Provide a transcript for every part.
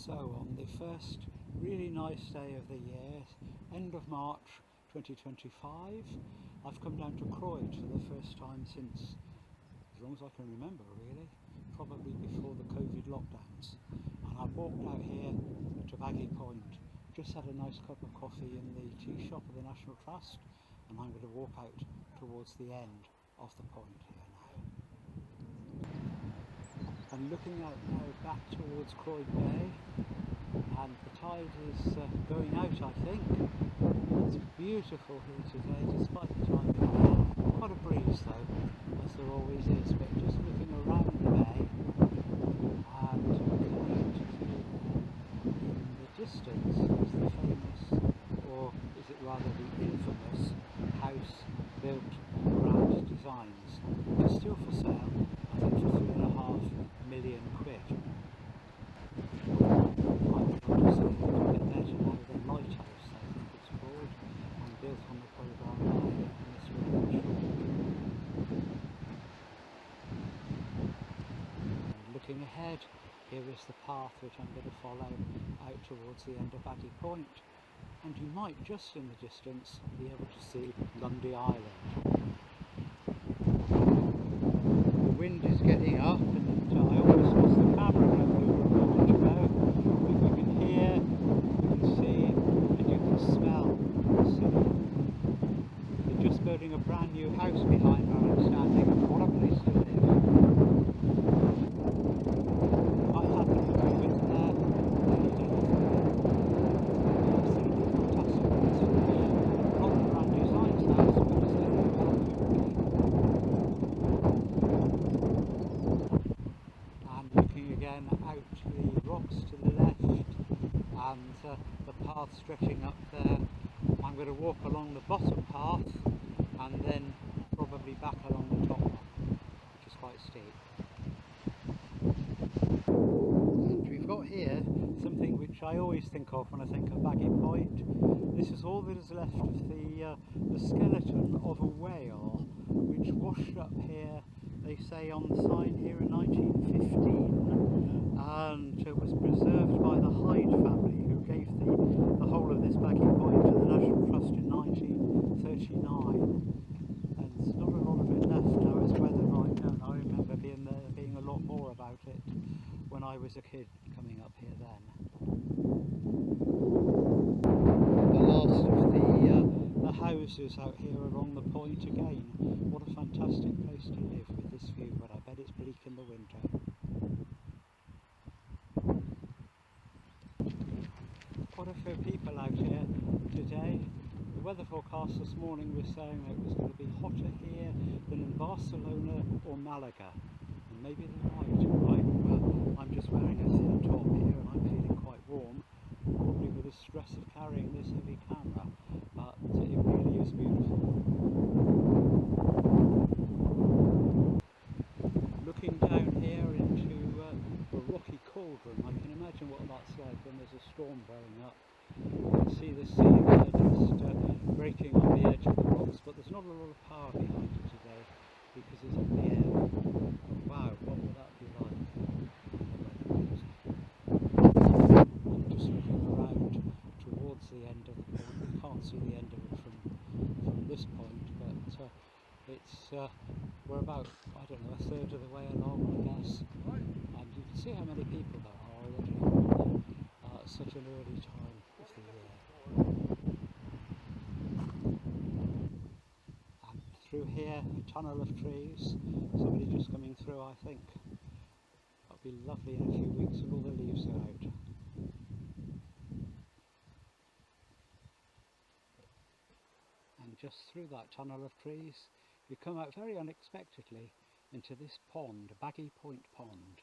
So on the first really nice day of the year, end of March 2025, I've come down to Croyde for the first time since as long as I can remember really, probably before the COVID lockdowns. And I've walked out here to Baggy Point, just had a nice cup of coffee in the tea shop of the National Trust, and I'm going to walk out towards the end of the point here now. I'm looking out now back towards Croyde Bay, and the tide is going out, I think. It's beautiful here today despite the time of year. Quite a breeze though, as there always is, but just looking around the bay and looking out in the distance is the famous, or is it rather the infamous, house built Grand Designs. It's still for sale, I think for £3.5 million. Looking ahead, here is the path which I'm going to follow out towards the end of Baggy Point, and you might just in the distance be able to see Lundy Island. The wind is getting up and I almost lost the camera when I flew a moment ago. But you can hear, you can see and you can smell the city. They're just building a brand new house behind where I'm standing, and what a place to live. Again out the rocks to the left and the path stretching up there. I'm going to walk along the bottom path and then probably back along the top one, which is quite steep. And we've got here something which I always think of when I think of Baggy Point. This is all that is left of the skeleton of a whale which washed up here, they say on the sign here, in 1915, and it was preserved by the Hyde family, who gave the whole of this Baggy Point to the National Trust in 1939, and there's not a lot of it left now. It's weathered right down. I remember being a lot more about it when I was a kid coming up here then. The last of the houses out here along the point again. What a fantastic place to live with this view, but I bet it's bleak in the winter. Quite a few people out here today. The weather forecast this morning was saying it was going to be hotter here than in Barcelona or Malaga, and maybe they're right. I'm just wearing a thin top here and I'm feeling quite warm, probably with the stress of carrying this heavy camera, but it really is beautiful. Looking down here into the rocky cauldron, I can imagine what that's like when there's a storm blowing up. You can see the sea there just breaking on the edge of the rocks, but there's not a lot of power behind it today because it's up in the air. Wow, what would that be like? I'm just looking around towards the end of the point. You can't see the end of it from this point, but it's we're about, I don't know, a third of the way along, I guess, and you can see how many people there are already at such an early time of the year. And through here, a tunnel of trees, somebody just coming through, I think. That'll be lovely in a few weeks when all the leaves are out. And just through that tunnel of trees, you come out very unexpectedly into this pond, Baggy Point Pond.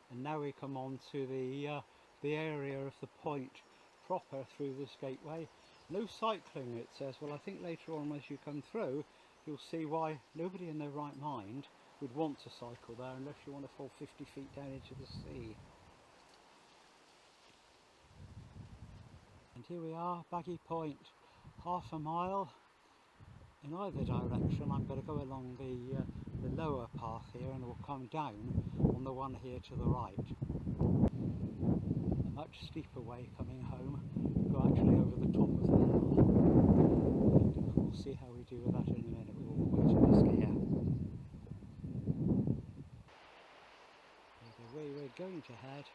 And now we come on to the area of the point proper through this gateway. No cycling, it says. Well, I think later on as you come through, you'll see why nobody in their right mind would want to cycle there unless you want to fall 50 feet down into the sea. And here we are, Baggy Point, half a mile in either direction. I'm going to go along the lower path here and we'll come down on the one here to the right. A much steeper way coming home, go actually over the top of the hill. And we'll see how we do with that in a minute with all the way to this gear. The way we're going to head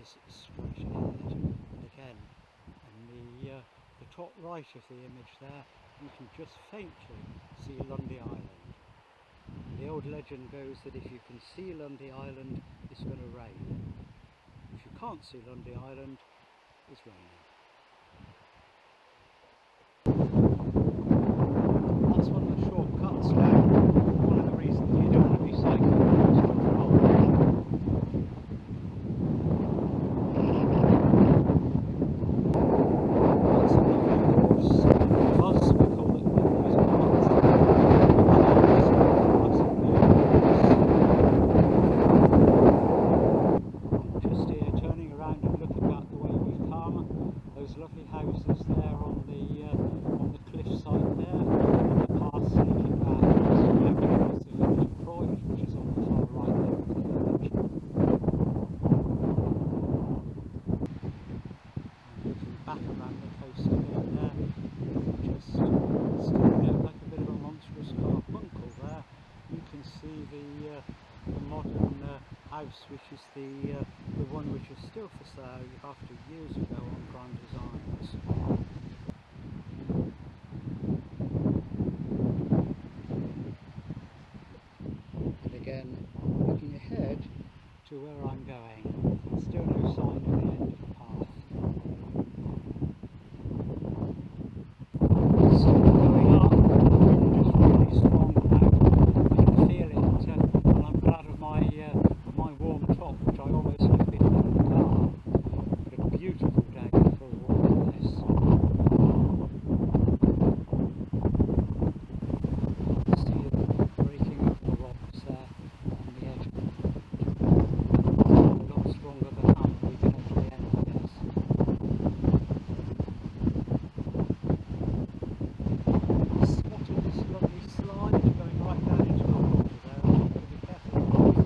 is straight ahead, and again in the top right of the image there you can just faintly see Lundy Island. The old legend goes that if you can see Lundy Island, it's going to rain. If you can't see Lundy Island, it's raining. That's one of the shortcuts now. One of the reasons you don't want to be cycling is control. That's another course. Buzz, we call it, just here turning around and looking back the way we've come. Those lovely houses there on the cliffside there, and the path sneaking back towards the village of Croyde, which is on the far right there of the village. And looking back around the coast again there, just sticking out like a bit of a monstrous carbuncle there, you can see the modern house, which is the one which is still for sale after years ago on Prime Designs. And again, looking ahead to where I'm going, still no sign of the end of the path. Still going up, the wind is really strong now, I can feel it, and I'm glad of my warm top, which I almost left behind in the car. But a beautiful day for a walk like this. See it breaking up the rocks there on the edge of the point. A lot stronger than that when we get up to the end, I guess. Spotted this lovely slide going right down into the water there. I've got to be careful of it.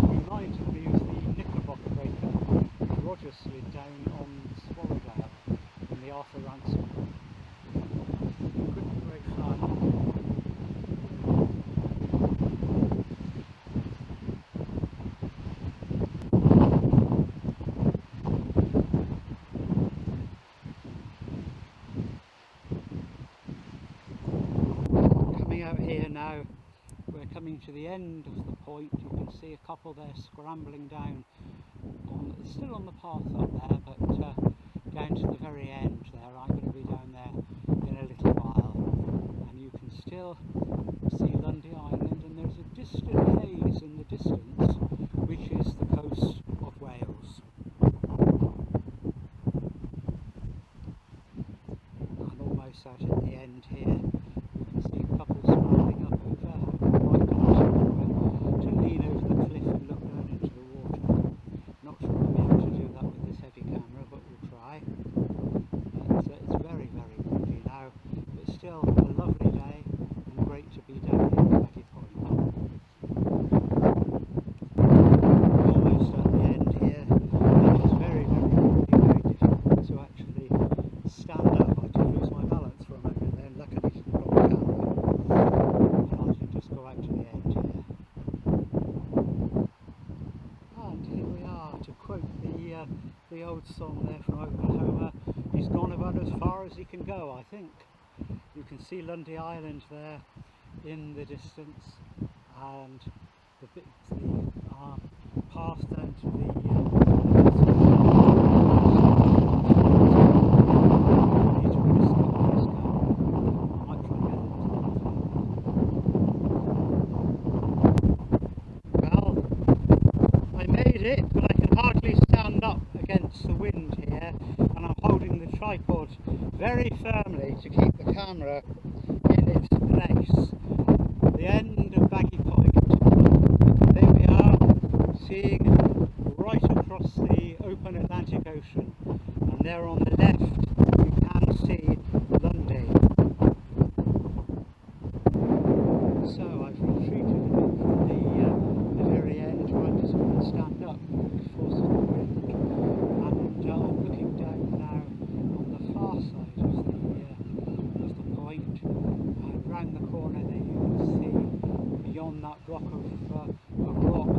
Reminded me of the Knickerbocker breaker which Roger slid down on Swallowdale in the Arthur Ransom book. Could be great fun. Coming out here now, we're coming to the end of the point. You can see a couple there scrambling down, still on the path up there, but down to the very end there. I'm going to be down there in a little while, and you can still see Lundy Island, and there's a distant haze in the distance, which is the coast of Wales. I'm almost out at the end here. You can see a couple scrambling up over right down to lean over the cliff and look down into the water. Not sure I'll be able to do that with this heavy camera, but we'll try. It's very, very windy now, but still a lovely day and great to be down here at Baggy Point. Almost at the end here, and it's very, very windy, very difficult to actually stand up. I did lose my balance for a moment then, luckily it's not on camera, and I can just go out to the end here. And here we are, to quote the old song there from Oklahoma, he's gone about as far as he can go, I think. You can see Lundy Island there in the distance, and the path down to it, but I can hardly stand up against the wind here, and I'm holding the tripod very firmly to keep the camera in its place. The end of Baggy Point. There we are, seeing right across the open Atlantic Ocean, and there on the left that block of rock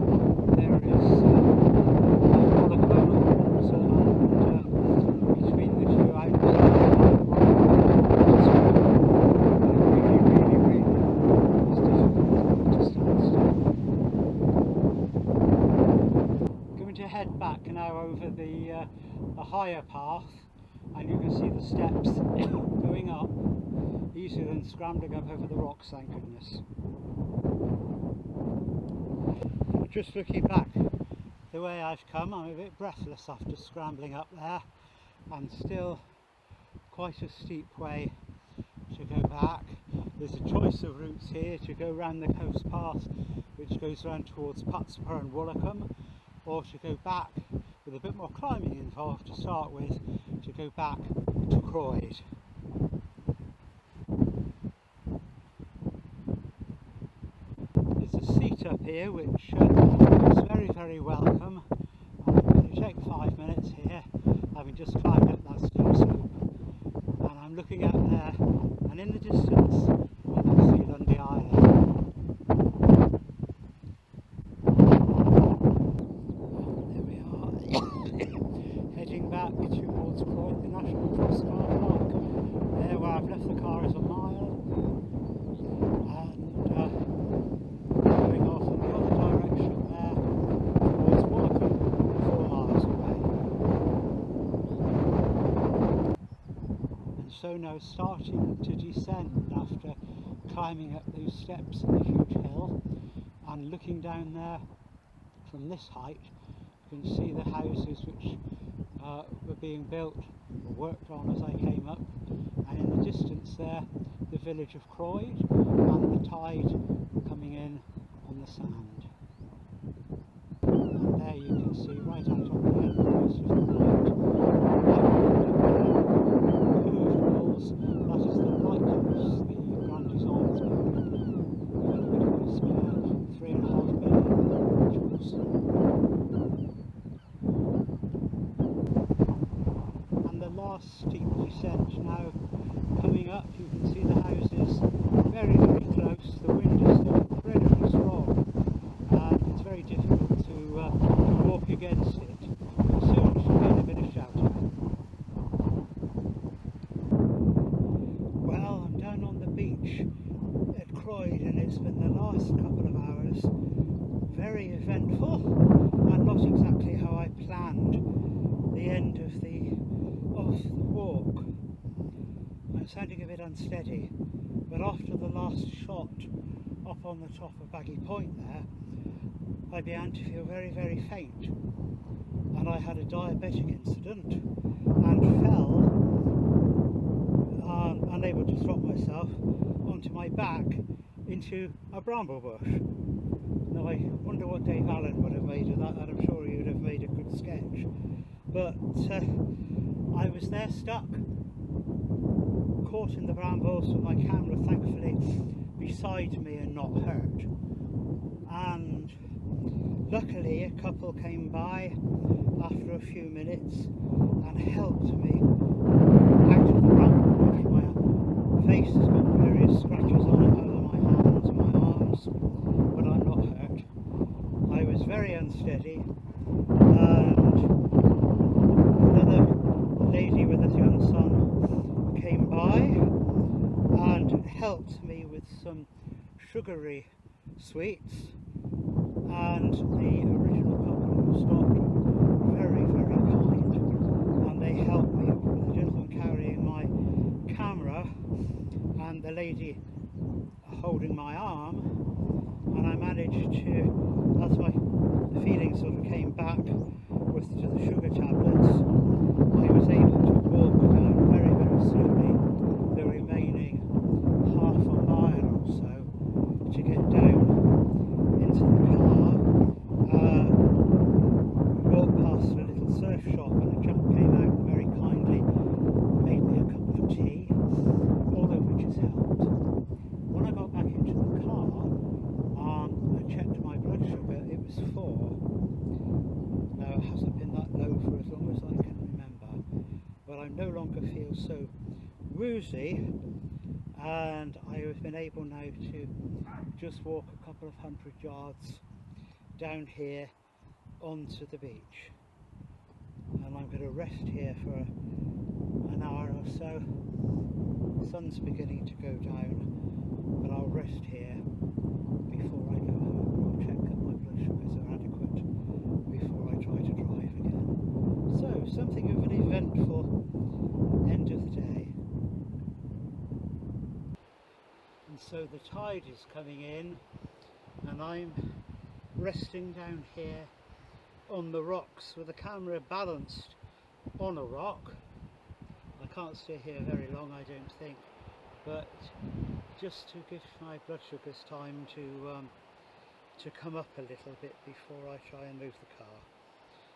there is so between the two outlets really it's difficult to stand still. Going to head back now over the higher path, and you can see the steps going up easier than scrambling up over the rocks, thank goodness. Just looking back the way I've come, I'm a bit breathless after scrambling up there, and still quite a steep way to go back. There's a choice of routes here to go round the coast path which goes round towards Putsper and Woolacombe, or to go back with a bit more climbing involved to start with, to go back to Croyde. There's a seat up here which is very, very welcome. I'm going to take 5 minutes here, having just climbed up that steep slope, and I'm looking out there, and in the distance I can see Lundy Island. There we are, heading back towards Croyde, the National Trust car park. There where I've left the car is a mile, and going off in the other direction there towards Woolacombe, 4 miles away. And so now starting to descend after climbing up those steps in the huge hill, and looking down there from this height, you can see the houses which were being built or worked on as I came up, and in the distance there the village of Croyde and the tide coming in on the sand. And there you can see right out on the end coast of the point, curved walls, that is the lighthouse, the Grand Designs building. Look at this there, 3.5 million individuals. And the last steep descent now coming up, you can see the houses very, very close. The wind is still incredibly strong, and it's very difficult to walk against it, but soon you should get a bit of shelter. Well, I'm down on the beach at Croyde, and it's been the last couple of hours very eventful, and not exactly how I planned the end of the walk. I'm sounding a bit unsteady, but after the last shot up on the top of Baggy Point there, I began to feel very, very faint, and I had a diabetic incident and fell, unable to stop myself, onto my back into a bramble bush. Now I wonder what Dave Allen would have made of that, and I'm sure he would have made a good sketch, but I was there stuck, caught in the brambles, with my camera thankfully beside me and not hurt. And luckily a couple came by after a few minutes and helped me out of the bramble bush. My face has got various scratches on it over my hands and my arms, but I'm not hurt. I was very unsteady, and another lady with a young son came by and helped me with some sugary sweets, and the original couple who stopped were very, very kind, and they helped me with the gentleman carrying my camera and the lady holding my arm, and I managed to, as my feeling sort of came back with to the sugar tablets, I was able to walk down very, very slowly the remaining half a mile or so to get down into the car. We walked past a little surf shop, and a chap came out and very kindly made me a cup of tea, all of which has helped. When I got back into the car, I checked my blood sugar, it was 4. Now it hasn't been that low for as long as I can remember, but I no longer feel so woozy, and I have been able now to just walk a couple of 100 yards down here onto the beach, and I'm going to rest here for an hour or so. The sun's beginning to go down, but I'll rest here before I go home. I'll check that my blood sugars are adequate before I try to drive again. So, something of an eventful end of the day. And so the tide is coming in, and I'm resting down here on the rocks with the camera balanced on a rock. I can't stay here very long, I don't think, but just to give my blood sugars time to come up a little bit before I try and move the car.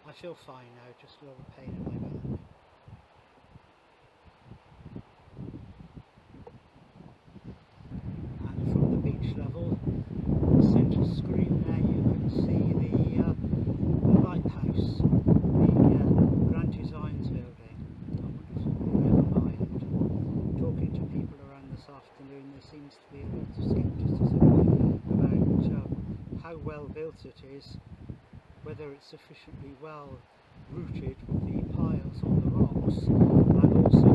I feel fine now, just a little pain in my back. And from the beach level, centre screen there, you can see the lighthouse, the Grand Designs building. Never mind. Talking to people around this afternoon, there seems to be a lot of scepticism about how well built it is, whether it's sufficiently well rooted with the piles on the rocks, and also